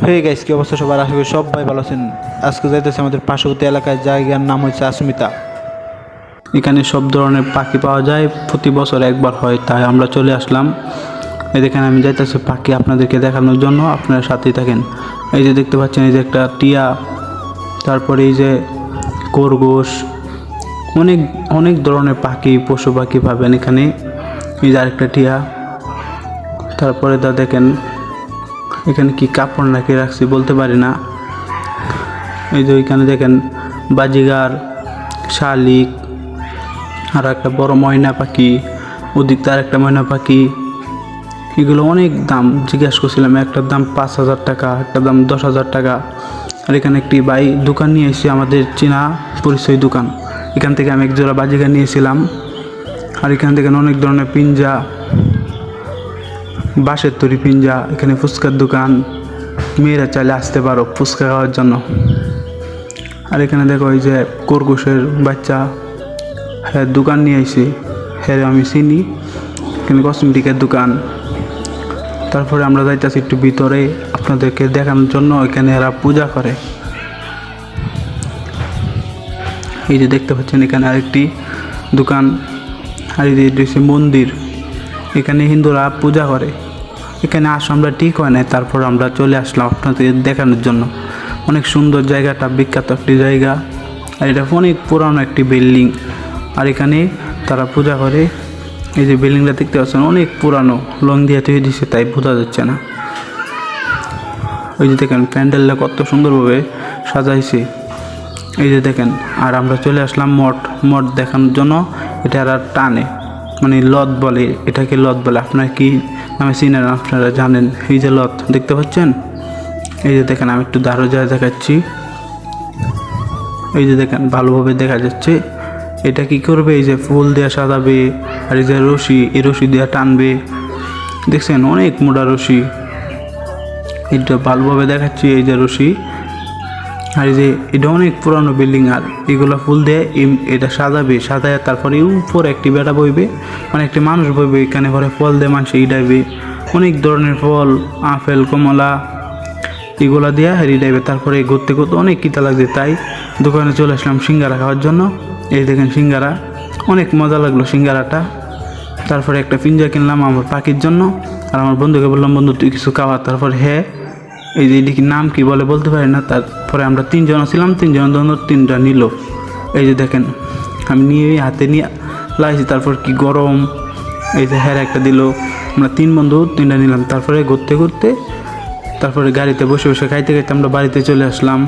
Hey guys, কি অবস্থা সবার? আশা করি সবাই ভালো আছেন। আজকে যাইতেছে আমাদের পার্শ্ববর্তী এলাকায়, জায়গার নাম হচ্ছে আসমিতা। এখানে সব ধরনের পাখি পাওয়া যায়, প্রতি বছর একবার হয়, তাই আমরা চলে আসলাম। এই দেখেন আমি যাইতেছি পাখি আপনাদেরকে দেখানোর জন্য, আপনারা সাথেই থাকেন। এই যে দেখতে পাচ্ছেন, এই যে একটা টিয়া, তারপরে এই যে খরগোশ, অনেক অনেক ধরনের পাখি, পশু পাখি পাবেন এখানে। এই যে আরেকটা টিয়া, তারপরে দেখেন এখানে কি কাপড় নাকি রাখছি বলতে পারি না। এই যে ওইখানে দেখেন বাজিগার, শালিক, আর একটা বড় ময়না পাখি, ওদিক তার একটা ময়না পাখি। এগুলো অনেক দাম, জিজ্ঞাসা করছিলাম, একটার দাম 5,000 টাকা, একটার দাম 10,000 টাকা। আর এখানে একটি ভাই দোকান নিয়ে এসেছি, আমাদের চেনা পরিচয় দোকান। এখান থেকে আমি এক জোড়া বাজিগার নিয়েছিলাম। আর এখান থেকে অনেক ধরনের পিঞ্জা, বাঁশের তৈরি পিঞ্জা। এখানে ফুচকার দোকান, মেয়েরা চাইলে আসতে পারো ফুচকা খাওয়ার জন্য। আর এখানে দেখো এই যে খরগোশের বাচ্চা, হ্যাঁ দোকান নিয়ে আইছি, হ্যাঁ আমি চিনি। এখানে কসমেটিকের দোকান। তারপরে আমরা যাইতেছি একটু ভিতরে আপনাদেরকে দেখানোর জন্য। এখানে এরা পূজা করে। এই যে দেখতে পাচ্ছেন এখানে আরেকটি দোকান। আর এই যে মন্দির, এখানে হিন্দুরা পূজা করে। এখানে আসা আমরা ঠিক হয় নাই, তারপর আমরা চলে আসলাম আপনাদের দেখানোর জন্য। অনেক সুন্দর জায়গাটা, বিখ্যাত একটি জায়গা। আর এটা অনেক পুরানো একটি বিল্ডিং। আর এখানে তারা পূজা করে। এই যে বিল্ডিংটা দেখতে পাচ্ছেন অনেক পুরানো, লং দিয়ে তৈরি দিচ্ছে, তাই বোঝা যাচ্ছে না। ওই যে দেখেন প্যান্ডেলটা কত সুন্দরভাবে সাজাইছে। এই যে দেখেন, আর আমরা চলে আসলাম মঠ দেখানোর জন্য। এটা আর টানে, মানে লত বলে, এটাকে লত বলে। আপনারা কি নামে চিনেন আপনারা জানেন। এই যে লত দেখতে পাচ্ছেন, এই যে দেখেন আমি একটু দাঁড়ো যায় দেখাচ্ছি। এই যে দেখেন ভালোভাবে দেখা যাচ্ছে। এটা কি করবে, এই যে ফুল দিয়ে সাজাবে, আর এই যে রশি, এই রশি দিয়ে টানবে। দেখছেন অনেক মোটা রশি, এটা ভালোভাবে দেখাচ্ছি। এই যে রশি, আর এই যে এটা অনেক পুরানো বিল্ডিং। আর এগুলো ফুল দিয়ে এটা সাজাবে, সাজায় তারপরে উপরে একটি বেড়া বইবে, মানে একটি মানুষ বইবে। এখানে ঘরে ফল দিয়ে মানুষ ইডাইবে, অনেক ধরনের ফল, আপেল, কমলা, এগুলা দিয়ে ইডাইবে। তারপরে ঘুরতে ঘুরতে অনেক কিতা লাগছে, তাই দোকানে চলে আসলাম সিঙ্গারা খাওয়ার জন্য। এই দেখেন সিঙ্গারা, অনেক মজা লাগলো সিঙ্গারাটা। তারপরে একটা পিঞ্জা কিনলাম আমার পাখির জন্য। আর আমার বন্ধুকে বললাম, বন্ধু তুই কিছু খাওয়া। তারপরে হ্যাঁ, এই যে এদিকে নাম কি বলে বলতে পারি না। তারপরে আমরা 3 জন ছিলাম, 3 জনের জন্য 3টা নিল। এই যে দেখেন আমি নিয়ে হাতে নিয়ে লাইছি। তারপর কি গরম, এই যে হ্যাঁ একটা দিল। আমরা 3 বন্ধু 3টা নিলাম। তারপরে ঘুরতে ঘুরতে, তারপরে গাড়িতে বসে বসে খাইতে খাইতে আমরা বাড়িতে চলে আসলাম।